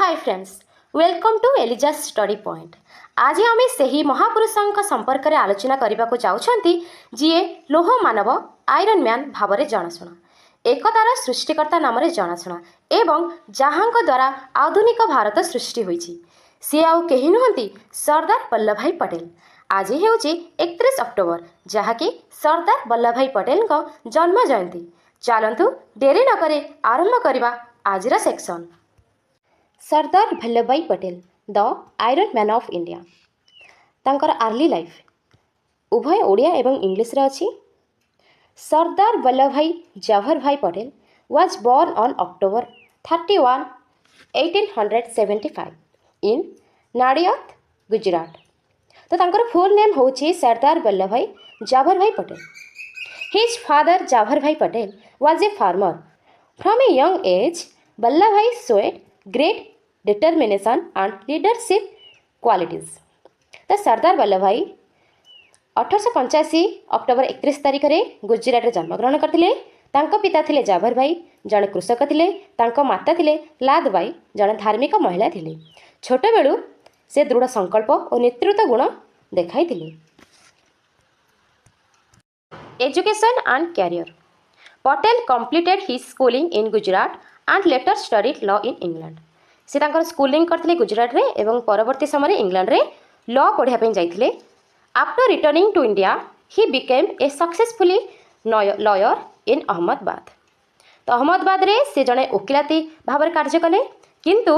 Hi friends, welcome to Eliza study point. आज आम से महापुरुषों संपर्क में आलोचना करने को चाहते जी लौह मानव आयरन मैन भाव में जनाशुना, एकतार सृष्टिकर्ता नाम जनाशुना एवं जहाँ द्वारा आधुनिक भारत सृष्टि होती सी आउ कहीं नुहति सरदार वल्लभ भाई पटेल। आज हूँ 31 अक्टोबर जहाँकि सरदार वल्लभ भाई पटेल जन्म जयंती। चलतु डेरी नक आरंभ करवा आज section. Sardar Vallabh Bhai Patel the iron man of India. तांकर आर्ली लाइफ उभय ओडिया एवं इंग्लिश रे अछि। सरदार वल्लभ भाई जवाहर भाई Patel was born on October 31, 1875 in Nadiad, Gujarat. तो तांकर फुल नेम होछि सरदार वल्लभ भाई जवाहर भाई पटेल। His father जवाहर भाई Patel was a farmer. From a young age, Vallabh भाई showed great determination and leadership qualities. तो सरदार वल्लभ भाई 1885 अक्टोबर 31 तारिख में गुजरात में जन्मग्रहण करते। तांको पिता थिले जवाहर भाई जड़े कृषक थिले। तांको माता थिले लाद बाई जड़े धार्मिक महिला थिले। छोट बेलू से दृढ़ संकल्प और नेतृत्व गुण देखाई थिले। Education and career. Patel completed his schooling in Gujarat and later studied law in England. से तांकर स्कूलिंग करथिले गुजरात रे एवं परवर्ती समय इंग्लैंड रे लॉ पढ़िया पे जाइथिले। After returning to India he became a successfully lawyer in Ahmedabad. तो अहमदाबाद रे से जड़े वकिलाती भाव में कार्य कले, किंतु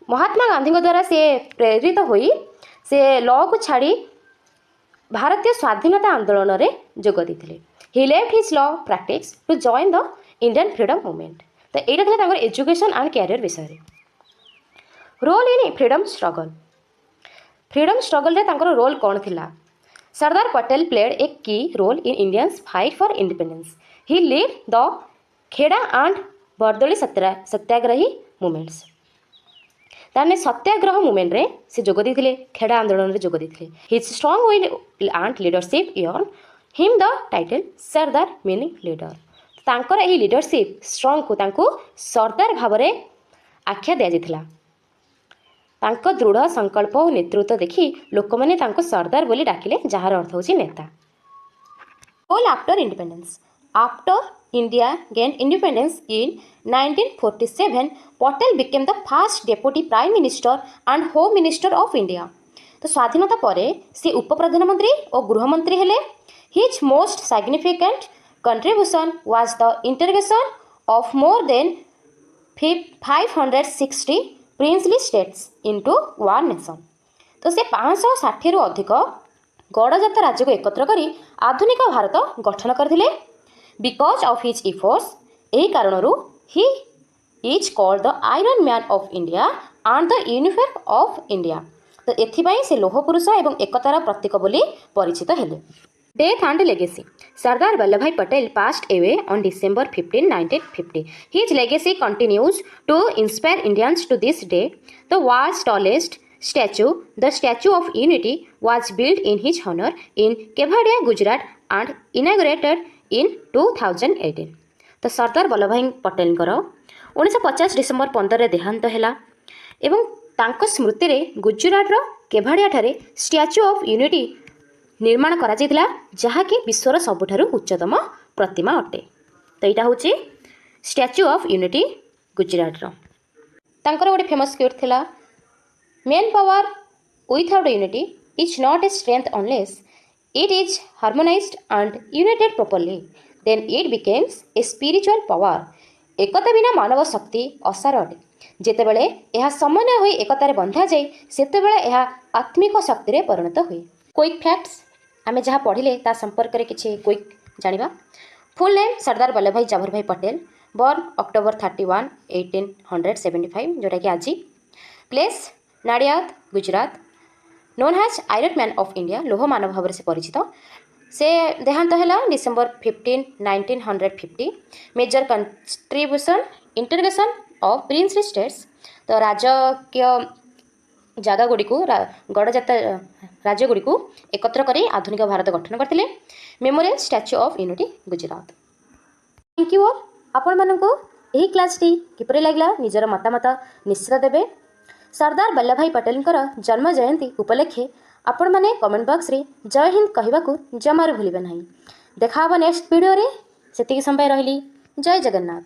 महात्मा गांधी द्वारा से प्रेरित होई से लॉ को छाड़ी भारतीय स्वाधीनता आंदोलन रे जोग देथिले। He left his law practice to join the Indian freedom movement. तो एटा थिला तांकर एजुकेशन एंड कैरियर विषय। Role in freedom struggle. Freedom struggle रे तांकर रोल कौन थिला? Sardar Patel played a key role in Indians fight for independence. He lead the Kheda and Bardoli satyagrahi movements. ताने सत्याग्रह मूवमेंट रे से जोग देथिले, खेड़ा आंदोलन रे जोग देथिले। His strong will and leadership earn him the title Sardar meaning leader. तांकर एही लीडरशिप स्ट्रांग को तांको सरदार भाव में आख्या दिया जाइथिला। तांको दृढ़ संकल्प और नेतृत्व देखि लोक मैंने तांको सरदार बोली डाकिले, जार अर्थ होछि नेता। Role after independence. After India gain independence in 1947 Patel became the first deputy prime minister and home minister of India. तो स्वाधीनता पर से उप प्रधानमंत्री और गृहमंत्री हेले। His most significant contribution was the integration of more than 560 princely states into one nation. तो से 560 रु अधिक गड़जात राज्य को एकत्र करी आधुनिक भारत गठन करथिले। बिकॉज ऑफ हिज इफोर्ट्स यही कारण he is called the iron man of India and the unifier of India. तो एथिपाई से लौह पुरुष एवं एकतार प्रतीक बोली परिचित हेले। Death and legacy. Sardar Vallabh Bhai Patel passed away on December 15, 1950. His legacy continues to inspire Indians to this day. The world's tallest statue, the Statue of Unity, was built in his honor in Kevadia, Gujarat and inaugurated in 2018. तो सरदार Vallabh Bhai Patel 1950 December 15 देहांत है एवं तांको स्मृति रे गुजरात रो केवाडिया ठारे statue of unity निर्माण करा जायतिला, जहाँकि विश्वर सबुठारु उच्चतम प्रतिमा अटे। तो यहाँ हूँ स्टैच्यू ऑफ यूनिटी गुजरात रो। तांकर गोटे फेमस क्योट थिला, man power without unity is not a strength unless it is harmonised and united properly then it becomes a spiritual power. एकता बिना मानव शक्ति असार अटे। जेतेबेले यह समन्वय होई एकतारे बंधा जाए सेतेबेले यह आत्मिक शक्ति रे परिणत हुए। क्विक फैक्ट्स आमे जहाँ पढ़िले ता संपर्क में किसी क्विक जानिबा। फुल नेम सरदार वल्लभ भाई जवाहर भाई पटेल, बॉर्न अक्टोबर 31, 1875 जोटा कि आज। Place Nadiad, Gujarat. Known as iron man of India, लौह मानव भाव से परिचित। से देहांत है December 15, 1950। Major contribution integration of princely states. तो राजकीय जगह गुड़ी गड़जात राज्य गुड़ी एकत्र कर आधुनिक भारत गठन करते। Memorial statue of unity Gujarat. Thank you all. आपण मानक यही क्लास टी किपरि लागला निजर मतामत निश्चित देबे। सरदार वल्लभभाई पटेलଙ୍କର जन्म जयंती उपलक्षे आपण माने कमेंट बॉक्स रे जय हिंद कहबाकू जमारू भूलिबे नहीं। देखा हबो नेक्स्ट वीडियो रे। सेतिकी समय रहली। जय जगन्नाथ।